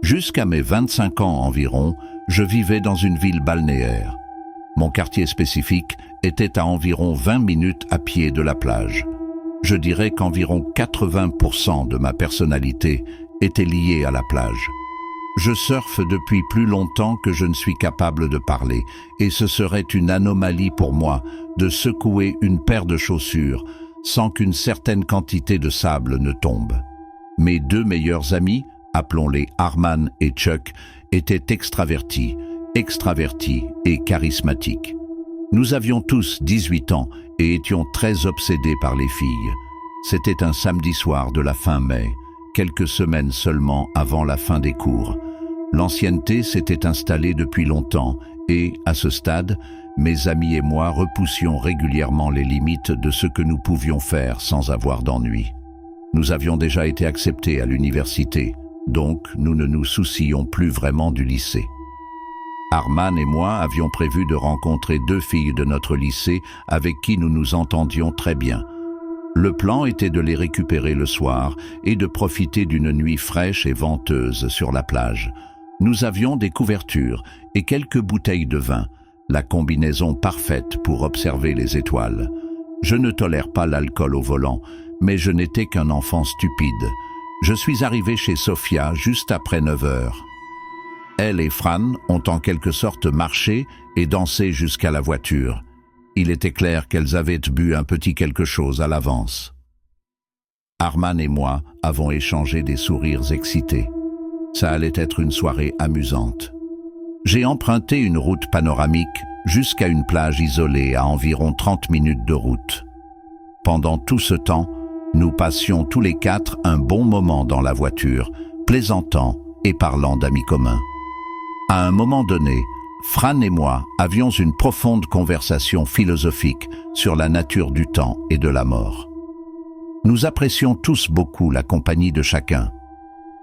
Jusqu'à mes 25 ans environ, je vivais dans une ville balnéaire. Mon quartier spécifique était à environ 20 minutes à pied de la plage. Je dirais qu'environ 80% de ma personnalité était liée à la plage. Je surfe depuis plus longtemps que je ne suis capable de parler, et ce serait une anomalie pour moi de secouer une paire de chaussures sans qu'une certaine quantité de sable ne tombe. Mes deux meilleurs amis, appelons-les Arman et Chuck, étaient extravertis et charismatiques. Nous avions tous 18 ans et étions très obsédés par les filles. C'était un samedi soir de la fin mai, quelques semaines seulement avant la fin des cours. L'ancienneté s'était installée depuis longtemps et, à ce stade, mes amis et moi repoussions régulièrement les limites de ce que nous pouvions faire sans avoir d'ennui. Nous avions déjà été acceptés à l'université, donc nous ne nous soucions plus vraiment du lycée. Arman et moi avions prévu de rencontrer deux filles de notre lycée avec qui nous nous entendions très bien. Le plan était de les récupérer le soir et de profiter d'une nuit fraîche et venteuse sur la plage. Nous avions des couvertures et quelques bouteilles de vin, la combinaison parfaite pour observer les étoiles. Je ne tolère pas l'alcool au volant, mais je n'étais qu'un enfant stupide. Je suis arrivé chez Sofia juste après 9 heures. Elle et Fran ont en quelque sorte marché et dansé jusqu'à la voiture. Il était clair qu'elles avaient bu un petit quelque chose à l'avance. Arman et moi avons échangé des sourires excités. Ça allait être une soirée amusante. J'ai emprunté une route panoramique jusqu'à une plage isolée à environ 30 minutes de route. Pendant tout ce temps, nous passions tous les quatre un bon moment dans la voiture, plaisantant et parlant d'amis communs. À un moment donné, Fran et moi avions une profonde conversation philosophique sur la nature du temps et de la mort. Nous apprécions tous beaucoup la compagnie de chacun.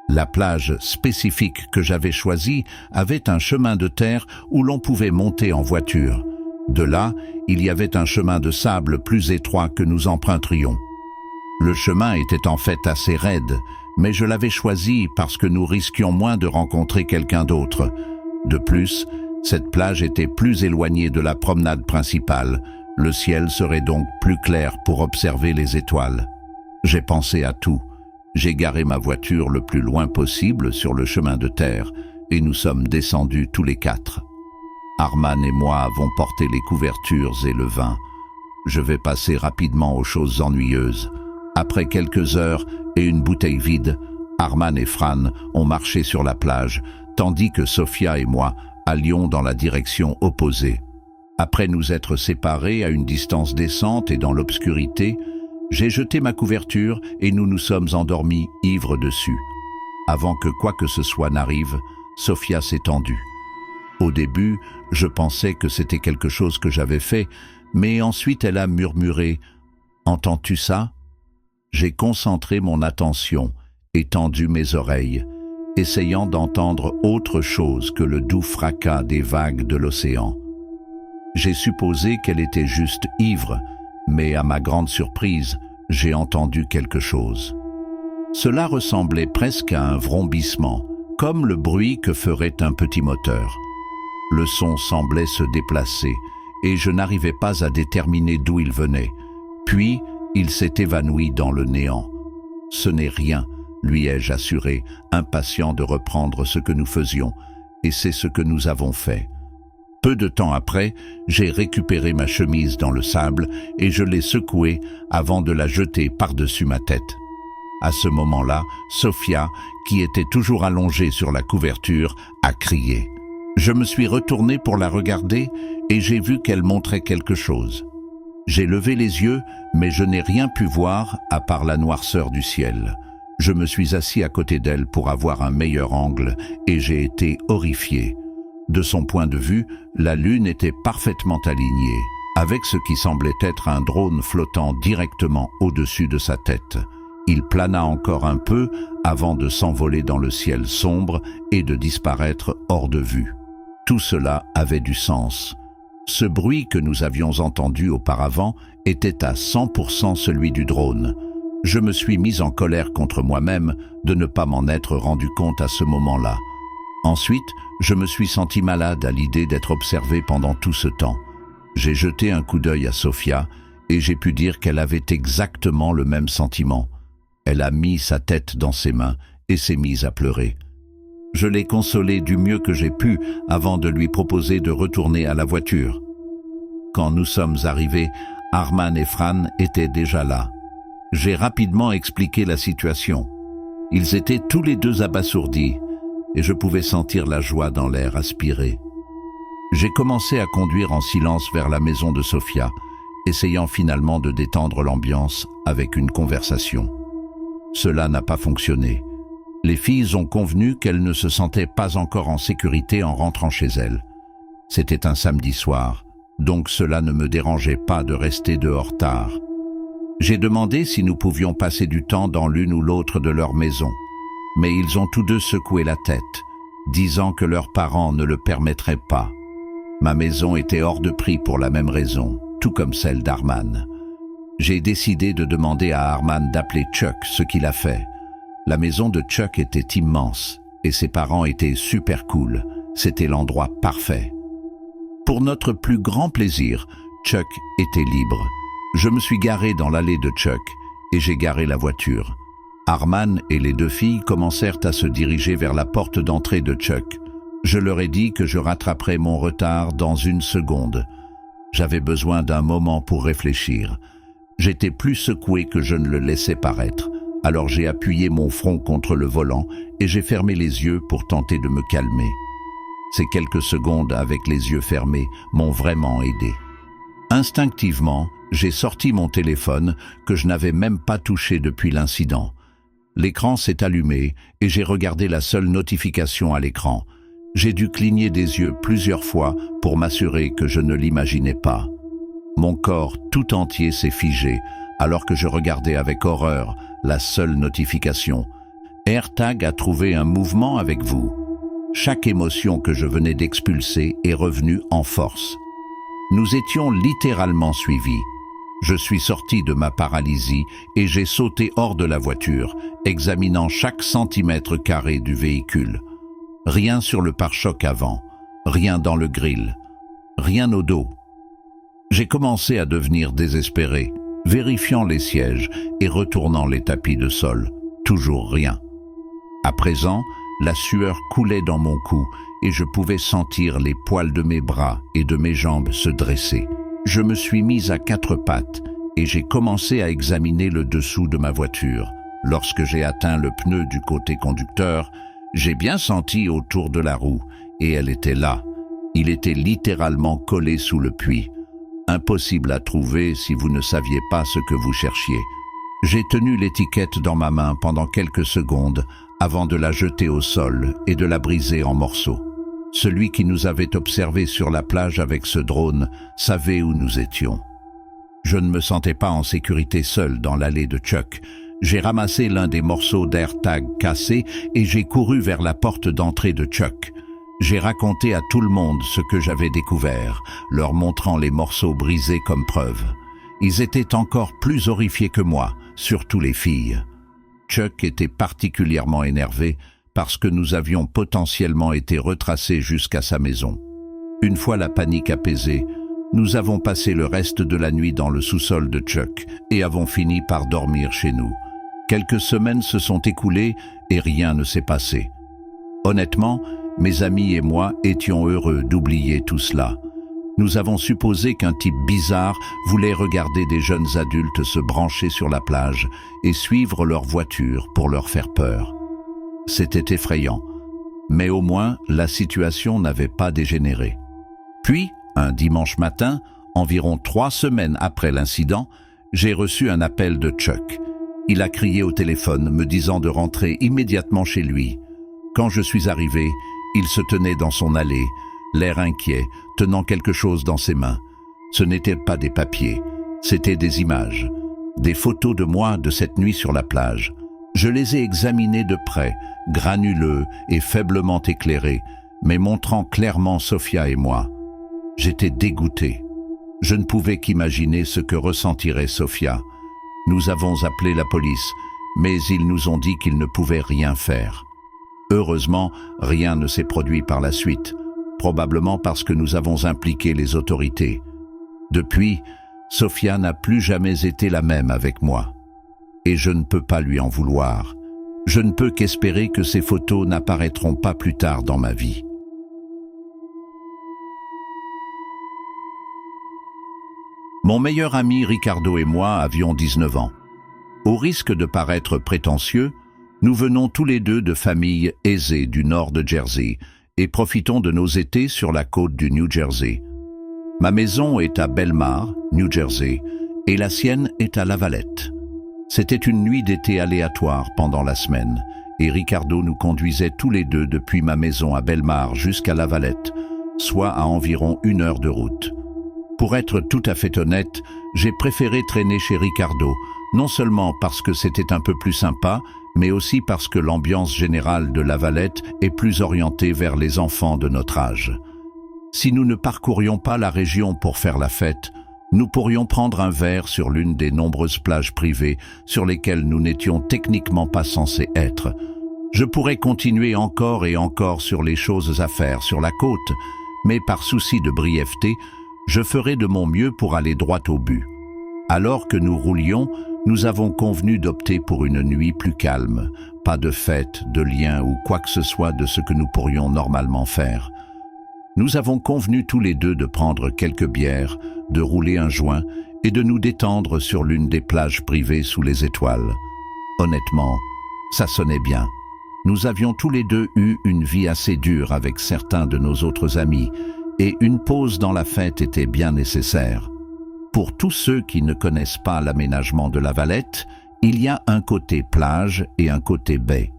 La plage spécifique que j'avais choisie avait un chemin de terre où l'on pouvait monter en voiture. De là, il y avait un chemin de sable plus étroit que nous emprunterions. Le chemin était en fait assez raide, mais je l'avais choisi parce que nous risquions moins de rencontrer quelqu'un d'autre. De plus, cette plage était plus éloignée de la promenade principale. Le ciel serait donc plus clair pour observer les étoiles. J'ai pensé à tout. J'ai garé ma voiture le plus loin possible sur le chemin de terre et nous sommes descendus tous les quatre. Arman et moi avons porté les couvertures et le vin. Je vais passer rapidement aux choses ennuyeuses. Après quelques heures et une bouteille vide, Arman et Fran ont marché sur la plage, tandis que Sofia et moi allions dans la direction opposée. Après nous être séparés à une distance décente et dans l'obscurité, j'ai jeté ma couverture et nous nous sommes endormis ivres dessus. Avant que quoi que ce soit n'arrive, Sofia s'est tendue. Au début, je pensais que c'était quelque chose que j'avais fait, mais ensuite elle a murmuré « Entends-tu ça ?» J'ai concentré mon attention et tendu mes oreilles, essayant d'entendre autre chose que le doux fracas des vagues de l'océan. J'ai supposé qu'elle était juste ivre, mais à ma grande surprise, j'ai entendu quelque chose. Cela ressemblait presque à un vrombissement, comme le bruit que ferait un petit moteur. Le son semblait se déplacer, et je n'arrivais pas à déterminer d'où il venait. Puis, il s'est évanoui dans le néant. « Ce n'est rien », lui ai-je assuré, impatient de reprendre ce que nous faisions, et c'est ce que nous avons fait. Peu de temps après, j'ai récupéré ma chemise dans le sable et je l'ai secouée avant de la jeter par-dessus ma tête. À ce moment-là, Sofia, qui était toujours allongée sur la couverture, a crié. Je me suis retourné pour la regarder et j'ai vu qu'elle montrait quelque chose. J'ai levé les yeux, mais je n'ai rien pu voir à part la noirceur du ciel. Je me suis assis à côté d'elle pour avoir un meilleur angle et j'ai été horrifié. De son point de vue, la lune était parfaitement alignée, avec ce qui semblait être un drone flottant directement au-dessus de sa tête. Il plana encore un peu avant de s'envoler dans le ciel sombre et de disparaître hors de vue. Tout cela avait du sens. Ce bruit que nous avions entendu auparavant était à 100% celui du drone. Je me suis mis en colère contre moi-même de ne pas m'en être rendu compte à ce moment-là. Ensuite, je me suis senti malade à l'idée d'être observé pendant tout ce temps. J'ai jeté un coup d'œil à Sofia et j'ai pu dire qu'elle avait exactement le même sentiment. Elle a mis sa tête dans ses mains et s'est mise à pleurer. Je l'ai consolée du mieux que j'ai pu avant de lui proposer de retourner à la voiture. Quand nous sommes arrivés, Arman et Fran étaient déjà là. J'ai rapidement expliqué la situation. Ils étaient tous les deux abasourdis et je pouvais sentir la joie dans l'air aspiré. J'ai commencé à conduire en silence vers la maison de Sofia, essayant finalement de détendre l'ambiance avec une conversation. Cela n'a pas fonctionné. Les filles ont convenu qu'elles ne se sentaient pas encore en sécurité en rentrant chez elles. C'était un samedi soir, donc cela ne me dérangeait pas de rester dehors tard. J'ai demandé si nous pouvions passer du temps dans l'une ou l'autre de leurs maisons, mais ils ont tous deux secoué la tête, disant que leurs parents ne le permettraient pas. Ma maison était hors de prix pour la même raison, tout comme celle d'Arman. J'ai décidé de demander à Arman d'appeler Chuck, ce qu'il a fait. La maison de Chuck était immense et ses parents étaient super cool. C'était l'endroit parfait. Pour notre plus grand plaisir, Chuck était libre. Je me suis garé dans l'allée de Chuck et j'ai garé la voiture. Arman et les deux filles commencèrent à se diriger vers la porte d'entrée de Chuck. Je leur ai dit que je rattraperais mon retard dans 1 seconde. J'avais besoin d'un moment pour réfléchir. J'étais plus secoué que je ne le laissais paraître. Alors j'ai appuyé mon front contre le volant et j'ai fermé les yeux pour tenter de me calmer. Ces quelques secondes avec les yeux fermés m'ont vraiment aidé. Instinctivement, j'ai sorti mon téléphone que je n'avais même pas touché depuis l'incident. L'écran s'est allumé et j'ai regardé la seule notification à l'écran. J'ai dû cligner des yeux plusieurs fois pour m'assurer que je ne l'imaginais pas. Mon corps tout entier s'est figé alors que je regardais avec horreur la seule notification. AirTag a trouvé un mouvement avec vous. Chaque émotion que je venais d'expulser est revenue en force. Nous étions littéralement suivis. Je suis sorti de ma paralysie et j'ai sauté hors de la voiture, examinant chaque centimètre carré du véhicule. Rien sur le pare-choc avant, rien dans le grill, rien au dos. J'ai commencé à devenir désespéré, vérifiant les sièges et retournant les tapis de sol. Toujours rien. À présent, la sueur coulait dans mon cou et je pouvais sentir les poils de mes bras et de mes jambes se dresser. Je me suis mis à 4 pattes et j'ai commencé à examiner le dessous de ma voiture. Lorsque j'ai atteint le pneu du côté conducteur, j'ai bien senti autour de la roue et elle était là. Il était littéralement collé sous le puits. Impossible à trouver si vous ne saviez pas ce que vous cherchiez. J'ai tenu l'étiquette dans ma main pendant quelques secondes avant de la jeter au sol et de la briser en morceaux. Celui qui nous avait observés sur la plage avec ce drone savait où nous étions. Je ne me sentais pas en sécurité seul dans l'allée de Chuck. J'ai ramassé l'un des morceaux d'AirTag cassé et j'ai couru vers la porte d'entrée de Chuck. J'ai raconté à tout le monde ce que j'avais découvert, leur montrant les morceaux brisés comme preuve. Ils étaient encore plus horrifiés que moi, surtout les filles. Chuck était particulièrement énervé parce que nous avions potentiellement été retracés jusqu'à sa maison. Une fois la panique apaisée, nous avons passé le reste de la nuit dans le sous-sol de Chuck et avons fini par dormir chez nous. Quelques semaines se sont écoulées et rien ne s'est passé. Honnêtement, mes amis et moi étions heureux d'oublier tout cela. Nous avons supposé qu'un type bizarre voulait regarder des jeunes adultes se brancher sur la plage et suivre leur voiture pour leur faire peur. C'était effrayant, mais au moins la situation n'avait pas dégénéré. Puis, un dimanche matin, environ 3 semaines après l'incident, j'ai reçu un appel de Chuck. Il a crié au téléphone, me disant de rentrer immédiatement chez lui. Quand je suis arrivé, il se tenait dans son allée, l'air inquiet, tenant quelque chose dans ses mains. Ce n'étaient pas des papiers, c'étaient des images, des photos de moi de cette nuit sur la plage. Je les ai examinées de près, granuleux et faiblement éclairés, mais montrant clairement Sofia et moi. J'étais dégoûté. Je ne pouvais qu'imaginer ce que ressentirait Sofia. Nous avons appelé la police, mais ils nous ont dit qu'ils ne pouvaient rien faire. Heureusement, rien ne s'est produit par la suite, probablement parce que nous avons impliqué les autorités. Depuis, Sofia n'a plus jamais été la même avec moi. Et je ne peux pas lui en vouloir. Je ne peux qu'espérer que ces photos n'apparaîtront pas plus tard dans ma vie. Mon meilleur ami Ricardo et moi avions 19 ans. Au risque de paraître prétentieux, nous venons tous les deux de familles aisées du nord de Jersey et profitons de nos étés sur la côte du New Jersey. Ma maison est à Belmar, New Jersey, et la sienne est à La Valette. C'était une nuit d'été aléatoire pendant la semaine, et Ricardo nous conduisait tous les deux depuis ma maison à Belmar jusqu'à La Valette, soit à environ 1 heure de route. Pour être tout à fait honnête, j'ai préféré traîner chez Ricardo, non seulement parce que c'était un peu plus sympa, mais aussi parce que l'ambiance générale de La Valette est plus orientée vers les enfants de notre âge. Si nous ne parcourions pas la région pour faire la fête, nous pourrions prendre un verre sur l'une des nombreuses plages privées sur lesquelles nous n'étions techniquement pas censés être. Je pourrais continuer encore et encore sur les choses à faire sur la côte, mais par souci de brièveté, je ferai de mon mieux pour aller droit au but. Alors que nous roulions, nous avons convenu d'opter pour une nuit plus calme, pas de fête, de lien ou quoi que ce soit de ce que nous pourrions normalement faire. Nous avons convenu tous les deux de prendre quelques bières, de rouler un joint et de nous détendre sur l'une des plages privées sous les étoiles. Honnêtement, ça sonnait bien. Nous avions tous les deux eu une vie assez dure avec certains de nos autres amis, et une pause dans la fête était bien nécessaire. Pour tous ceux qui ne connaissent pas l'aménagement de La Valette, il y a un côté plage et un côté baie.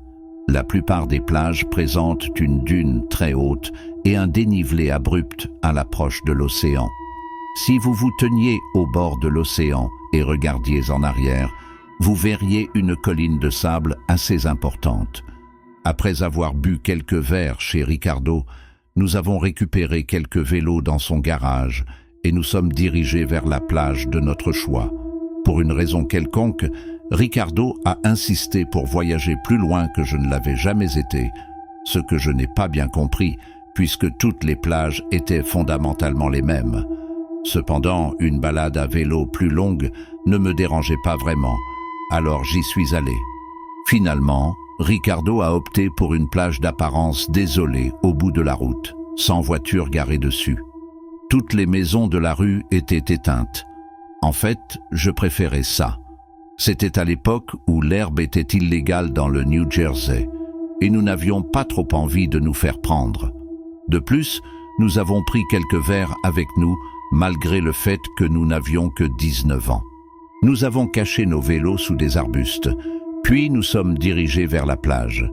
La plupart des plages présentent une dune très haute et un dénivelé abrupt à l'approche de l'océan. Si vous vous teniez au bord de l'océan et regardiez en arrière, vous verriez une colline de sable assez importante. Après avoir bu quelques verres chez Ricardo, nous avons récupéré quelques vélos dans son garage et nous sommes dirigés vers la plage de notre choix. Pour une raison quelconque, Ricardo a insisté pour voyager plus loin que je ne l'avais jamais été, ce que je n'ai pas bien compris, puisque toutes les plages étaient fondamentalement les mêmes. Cependant, une balade à vélo plus longue ne me dérangeait pas vraiment, alors j'y suis allé. Finalement, Ricardo a opté pour une plage d'apparence désolée au bout de la route, sans voiture garée dessus. Toutes les maisons de la rue étaient éteintes. En fait, je préférais ça. C'était à l'époque où l'herbe était illégale dans le New Jersey, et nous n'avions pas trop envie de nous faire prendre. De plus, nous avons pris quelques verres avec nous, malgré le fait que nous n'avions que 19 ans. Nous avons caché nos vélos sous des arbustes, puis nous sommes dirigés vers la plage.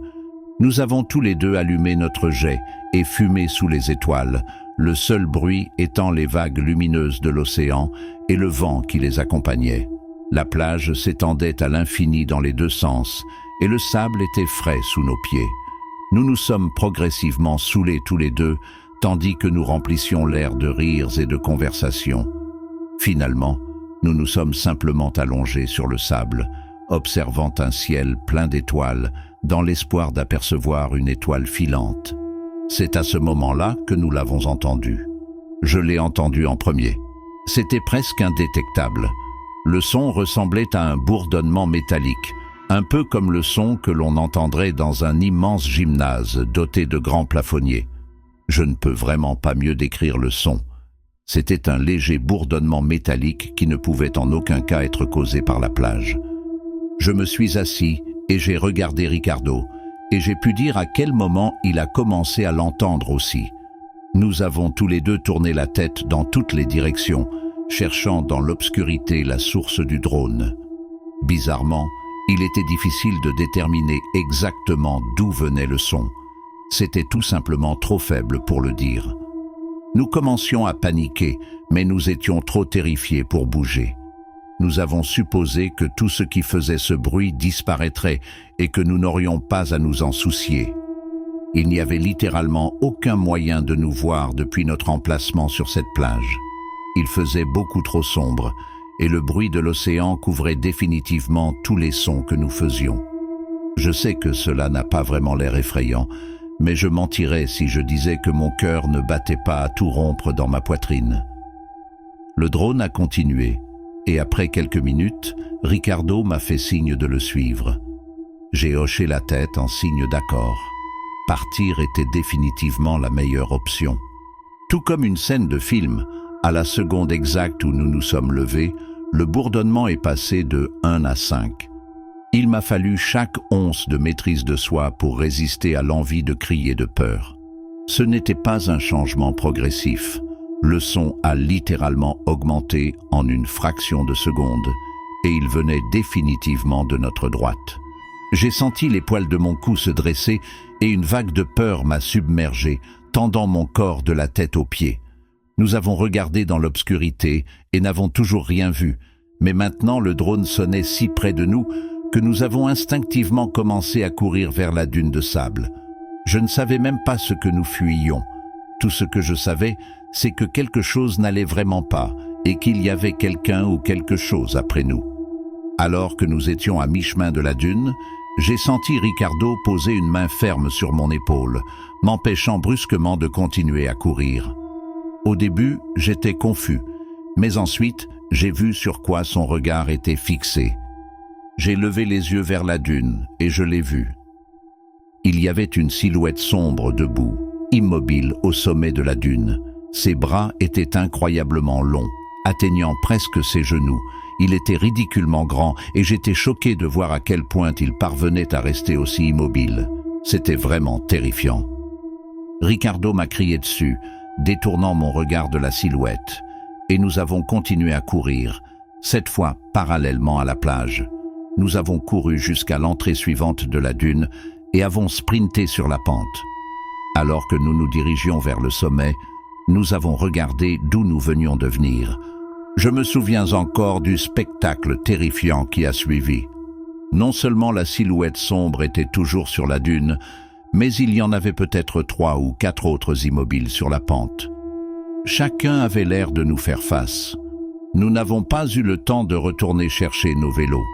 Nous avons tous les deux allumé notre jet et fumé sous les étoiles, le seul bruit étant les vagues lumineuses de l'océan et le vent qui les accompagnait. La plage s'étendait à l'infini dans les deux sens, et le sable était frais sous nos pieds. Nous nous sommes progressivement saoulés tous les deux, tandis que nous remplissions l'air de rires et de conversations. Finalement, nous nous sommes simplement allongés sur le sable, observant un ciel plein d'étoiles, dans l'espoir d'apercevoir une étoile filante. C'est à ce moment-là que nous l'avons entendu. Je l'ai entendu en premier. C'était presque indétectable. Le son ressemblait à un bourdonnement métallique, un peu comme le son que l'on entendrait dans un immense gymnase doté de grands plafonniers. Je ne peux vraiment pas mieux décrire le son. C'était un léger bourdonnement métallique qui ne pouvait en aucun cas être causé par la plage. Je me suis assis et j'ai regardé Ricardo, et j'ai pu dire à quel moment il a commencé à l'entendre aussi. Nous avons tous les deux tourné la tête dans toutes les directions, cherchant dans l'obscurité la source du drone. Bizarrement, il était difficile de déterminer exactement d'où venait le son. C'était tout simplement trop faible pour le dire. Nous commencions à paniquer, mais nous étions trop terrifiés pour bouger. Nous avons supposé que tout ce qui faisait ce bruit disparaîtrait et que nous n'aurions pas à nous en soucier. Il n'y avait littéralement aucun moyen de nous voir depuis notre emplacement sur cette plage. Il faisait beaucoup trop sombre et le bruit de l'océan couvrait définitivement tous les sons que nous faisions. Je sais que cela n'a pas vraiment l'air effrayant, mais je mentirais si je disais que mon cœur ne battait pas à tout rompre dans ma poitrine. Le drone a continué, et après quelques minutes, Ricardo m'a fait signe de le suivre. J'ai hoché la tête en signe d'accord. Partir était définitivement la meilleure option. Tout comme une scène de film, à la seconde exacte où nous nous sommes levés, le bourdonnement est passé de 1 à 5. Il m'a fallu chaque once de maîtrise de soi pour résister à l'envie de crier de peur. Ce n'était pas un changement progressif. Le son a littéralement augmenté en une fraction de seconde, et il venait définitivement de notre droite. J'ai senti les poils de mon cou se dresser et une vague de peur m'a submergé, tendant mon corps de la tête aux pieds. Nous avons regardé dans l'obscurité et n'avons toujours rien vu, mais maintenant le drone sonnait si près de nous que nous avons instinctivement commencé à courir vers la dune de sable. Je ne savais même pas ce que nous fuyions. Tout ce que je savais, c'est que quelque chose n'allait vraiment pas et qu'il y avait quelqu'un ou quelque chose après nous. Alors que nous étions à mi-chemin de la dune, j'ai senti Ricardo poser une main ferme sur mon épaule, m'empêchant brusquement de continuer à courir. Au début, j'étais confus, mais ensuite, j'ai vu sur quoi son regard était fixé. J'ai levé les yeux vers la dune et je l'ai vu. Il y avait une silhouette sombre debout, immobile au sommet de la dune. Ses bras étaient incroyablement longs, atteignant presque ses genoux. Il était ridiculement grand et j'étais choqué de voir à quel point il parvenait à rester aussi immobile. C'était vraiment terrifiant. Ricardo m'a crié dessus, détournant mon regard de la silhouette, et nous avons continué à courir, cette fois parallèlement à la plage. Nous avons couru jusqu'à l'entrée suivante de la dune et avons sprinté sur la pente. Alors que nous nous dirigions vers le sommet, nous avons regardé d'où nous venions de venir. Je me souviens encore du spectacle terrifiant qui a suivi. Non seulement la silhouette sombre était toujours sur la dune, mais il y en avait peut-être 3 ou 4 autres immobiles sur la pente. Chacun avait l'air de nous faire face. Nous n'avons pas eu le temps de retourner chercher nos vélos,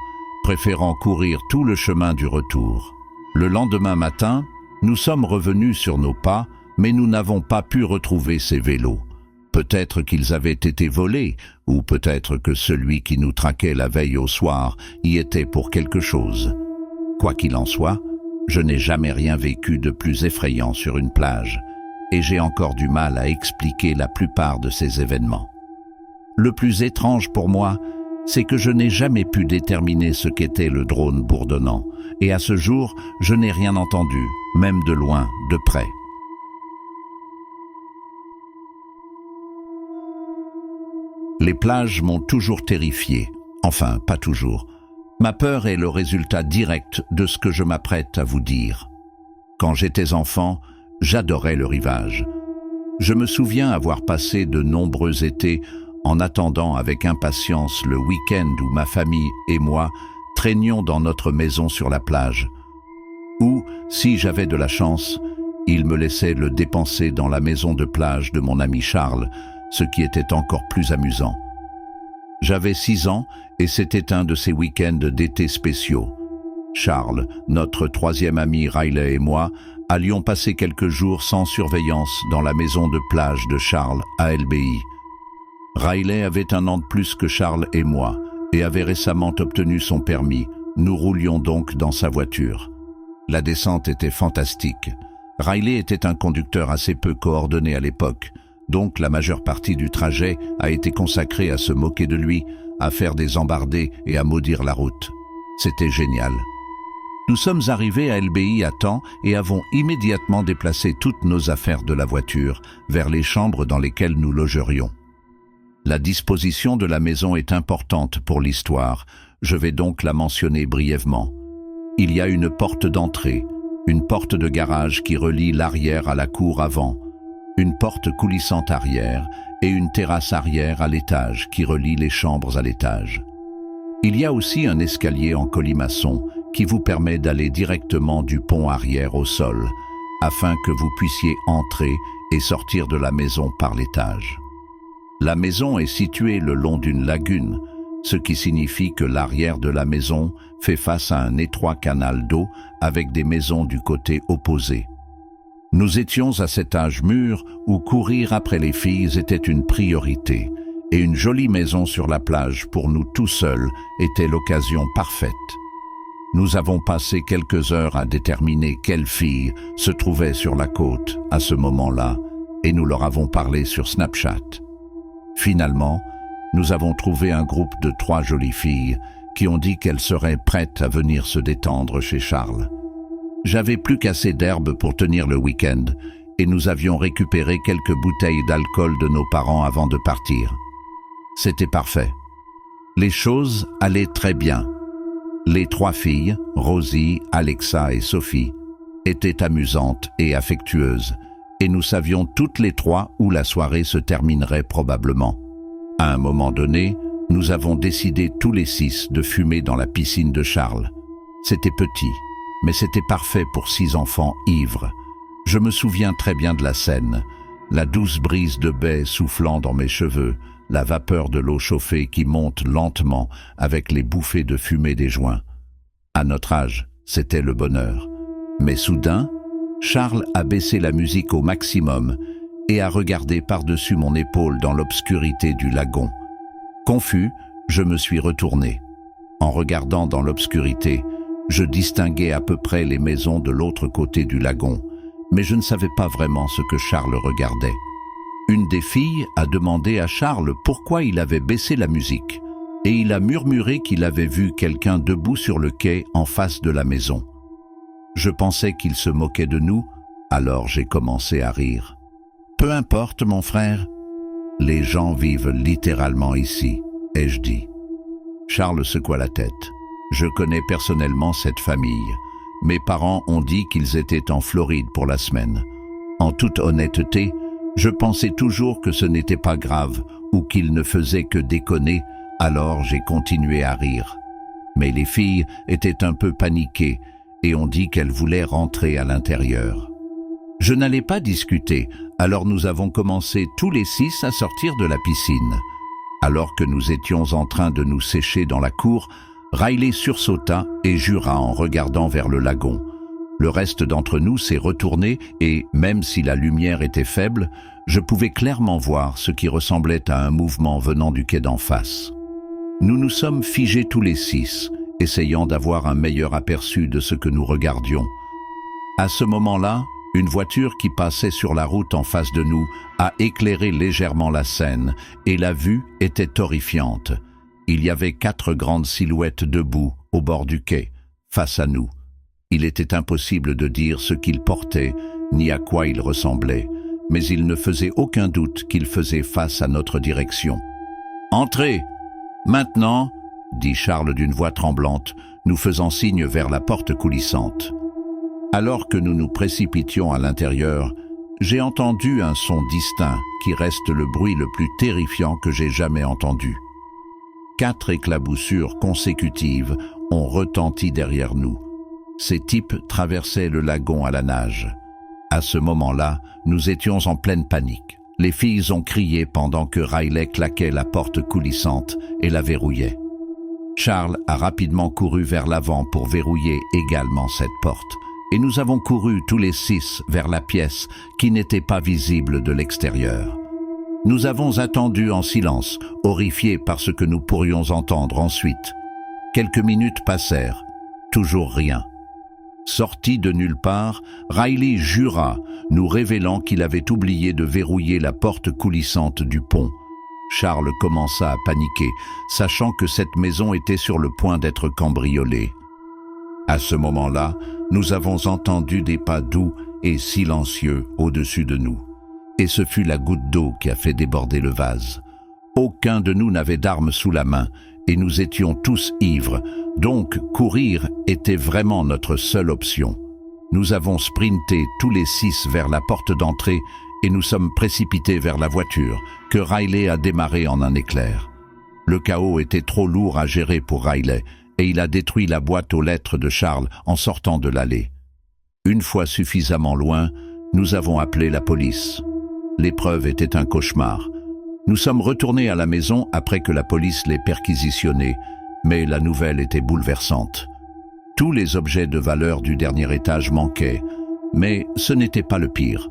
préférant courir tout le chemin du retour. Le lendemain matin, nous sommes revenus sur nos pas, mais nous n'avons pas pu retrouver ces vélos. Peut-être qu'ils avaient été volés, ou peut-être que celui qui nous traquait la veille au soir y était pour quelque chose. Quoi qu'il en soit, je n'ai jamais rien vécu de plus effrayant sur une plage, et j'ai encore du mal à expliquer la plupart de ces événements. Le plus étrange pour moi, c'est que je n'ai jamais pu déterminer ce qu'était le drone bourdonnant, et à ce jour, je n'ai rien entendu, même de loin, de près. Les plages m'ont toujours terrifié, enfin pas toujours. Ma peur est le résultat direct de ce que je m'apprête à vous dire. Quand j'étais enfant, j'adorais le rivage. Je me souviens avoir passé de nombreux étés en attendant avec impatience le week-end où ma famille et moi traînions dans notre maison sur la plage. Ou, si j'avais de la chance, il me laissait le dépenser dans la maison de plage de mon ami Charles, ce qui était encore plus amusant. J'avais 6 ans et c'était un de ces week-ends d'été spéciaux. Charles, notre 3e ami Riley et moi allions passer quelques jours sans surveillance dans la maison de plage de Charles à LBI. Riley avait 1 an de plus que Charles et moi et avait récemment obtenu son permis. Nous roulions donc dans sa voiture. La descente était fantastique. Riley était un conducteur assez peu coordonné à l'époque, donc la majeure partie du trajet a été consacrée à se moquer de lui, à faire des embardées et à maudire la route. C'était génial. Nous sommes arrivés à LBI à temps et avons immédiatement déplacé toutes nos affaires de la voiture vers les chambres dans lesquelles nous logerions. La disposition de la maison est importante pour l'histoire, je vais donc la mentionner brièvement. Il y a une porte d'entrée, une porte de garage qui relie l'arrière à la cour avant, une porte coulissante arrière et une terrasse arrière à l'étage qui relie les chambres à l'étage. Il y a aussi un escalier en colimaçon qui vous permet d'aller directement du pont arrière au sol, afin que vous puissiez entrer et sortir de la maison par l'étage. La maison est située le long d'une lagune, ce qui signifie que l'arrière de la maison fait face à un étroit canal d'eau avec des maisons du côté opposé. Nous étions à cet âge mûr où courir après les filles était une priorité, et une jolie maison sur la plage pour nous tout seuls était l'occasion parfaite. Nous avons passé quelques heures à déterminer quelle fille se trouvait sur la côte à ce moment-là, et nous leur avons parlé sur Snapchat. Finalement, nous avons trouvé un groupe de 3 jolies filles qui ont dit qu'elles seraient prêtes à venir se détendre chez Charles. J'avais plus qu'assez d'herbe pour tenir le week-end et nous avions récupéré quelques bouteilles d'alcool de nos parents avant de partir. C'était parfait. Les choses allaient très bien. Les 3 filles, Rosie, Alexa et Sophie, étaient amusantes et affectueuses et nous savions toutes les 3 où la soirée se terminerait probablement. À un moment donné, nous avons décidé tous les 6 de fumer dans la piscine de Charles. C'était petit, mais c'était parfait pour 6 enfants ivres. Je me souviens très bien de la scène, la douce brise de baie soufflant dans mes cheveux, la vapeur de l'eau chauffée qui monte lentement avec les bouffées de fumée des joints. À notre âge, c'était le bonheur. Mais soudain, Charles a baissé la musique au maximum et a regardé par-dessus mon épaule dans l'obscurité du lagon. Confus, je me suis retourné. En regardant dans l'obscurité, je distinguais à peu près les maisons de l'autre côté du lagon, mais je ne savais pas vraiment ce que Charles regardait. Une des filles a demandé à Charles pourquoi il avait baissé la musique, et il a murmuré qu'il avait vu quelqu'un debout sur le quai en face de la maison. Je pensais qu'il se moquait de nous, alors j'ai commencé à rire. « Peu importe, mon frère. Les gens vivent littéralement ici, ai-je dit. » Charles secoua la tête. « Je connais personnellement cette famille. Mes parents ont dit qu'ils étaient en Floride pour la semaine. En toute honnêteté, je pensais toujours que ce n'était pas grave ou qu'ils ne faisaient que déconner, alors j'ai continué à rire. Mais les filles étaient un peu paniquées et ont dit qu'elles voulaient rentrer à l'intérieur. Je n'allais pas discuter, alors nous avons commencé tous les 6 à sortir de la piscine. Alors que nous étions en train de nous sécher dans la cour, Riley sursauta et jura en regardant vers le lagon. Le reste d'entre nous s'est retourné et, même si la lumière était faible, je pouvais clairement voir ce qui ressemblait à un mouvement venant du quai d'en face. Nous nous sommes figés tous les 6, essayant d'avoir un meilleur aperçu de ce que nous regardions. À ce moment-là, une voiture qui passait sur la route en face de nous a éclairé légèrement la scène et la vue était horrifiante. Il y avait 4 grandes silhouettes debout au bord du quai, face à nous. Il était impossible de dire ce qu'ils portaient ni à quoi ils ressemblaient, mais il ne faisait aucun doute qu'ils faisaient face à notre direction. « Entrez ! Maintenant !» dit Charles d'une voix tremblante, nous faisant signe vers la porte coulissante. Alors que nous nous précipitions à l'intérieur, j'ai entendu un son distinct qui reste le bruit le plus terrifiant que j'ai jamais entendu. 4 éclaboussures consécutives ont retenti derrière nous. Ces types traversaient le lagon à la nage. À ce moment-là, nous étions en pleine panique. Les filles ont crié pendant que Riley claquait la porte coulissante et la verrouillait. Charles a rapidement couru vers l'avant pour verrouiller également cette porte. Et nous avons couru tous les 6 vers la pièce qui n'était pas visible de l'extérieur. Nous avons attendu en silence, horrifiés par ce que nous pourrions entendre ensuite. Quelques minutes passèrent, toujours rien. Sorti de nulle part, Riley jura, nous révélant qu'il avait oublié de verrouiller la porte coulissante du pont. Charles commença à paniquer, sachant que cette maison était sur le point d'être cambriolée. À ce moment-là, nous avons entendu des pas doux et silencieux au-dessus de nous. Et ce fut la goutte d'eau qui a fait déborder le vase. Aucun de nous n'avait d'arme sous la main et nous étions tous ivres, donc courir était vraiment notre seule option. Nous avons sprinté tous les 6 vers la porte d'entrée et nous sommes précipités vers la voiture, que Riley a démarrée en un éclair. Le chaos était trop lourd à gérer pour Riley, et il a détruit la boîte aux lettres de Charles en sortant de l'allée. Une fois suffisamment loin, nous avons appelé la police. L'épreuve était un cauchemar. Nous sommes retournés à la maison après que la police l'ait perquisitionné, mais la nouvelle était bouleversante. Tous les objets de valeur du dernier étage manquaient, mais ce n'était pas le pire.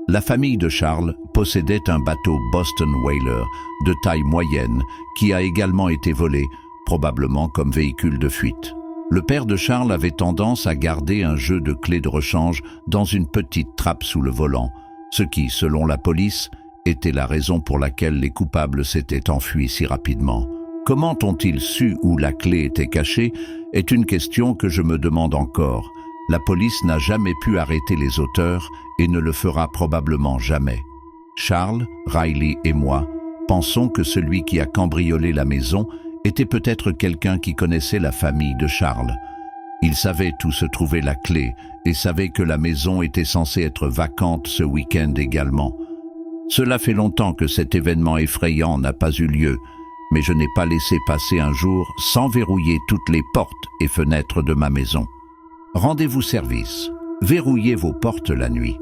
La famille de Charles possédait un bateau Boston Whaler de taille moyenne qui a également été volé, probablement comme véhicule de fuite. Le père de Charles avait tendance à garder un jeu de clés de rechange dans une petite trappe sous le volant, ce qui, selon la police, était la raison pour laquelle les coupables s'étaient enfuis si rapidement. Comment ont-ils su où la clé était cachée est une question que je me demande encore. La police n'a jamais pu arrêter les auteurs et ne le fera probablement jamais. Charles, Riley et moi pensons que celui qui a cambriolé la maison était peut-être quelqu'un qui connaissait la famille de Charles. Il savait où se trouvait la clé et savait que la maison était censée être vacante ce week-end également. Cela fait longtemps que cet événement effrayant n'a pas eu lieu, mais je n'ai pas laissé passer un jour sans verrouiller toutes les portes et fenêtres de ma maison. Rendez-vous service. Verrouillez vos portes la nuit.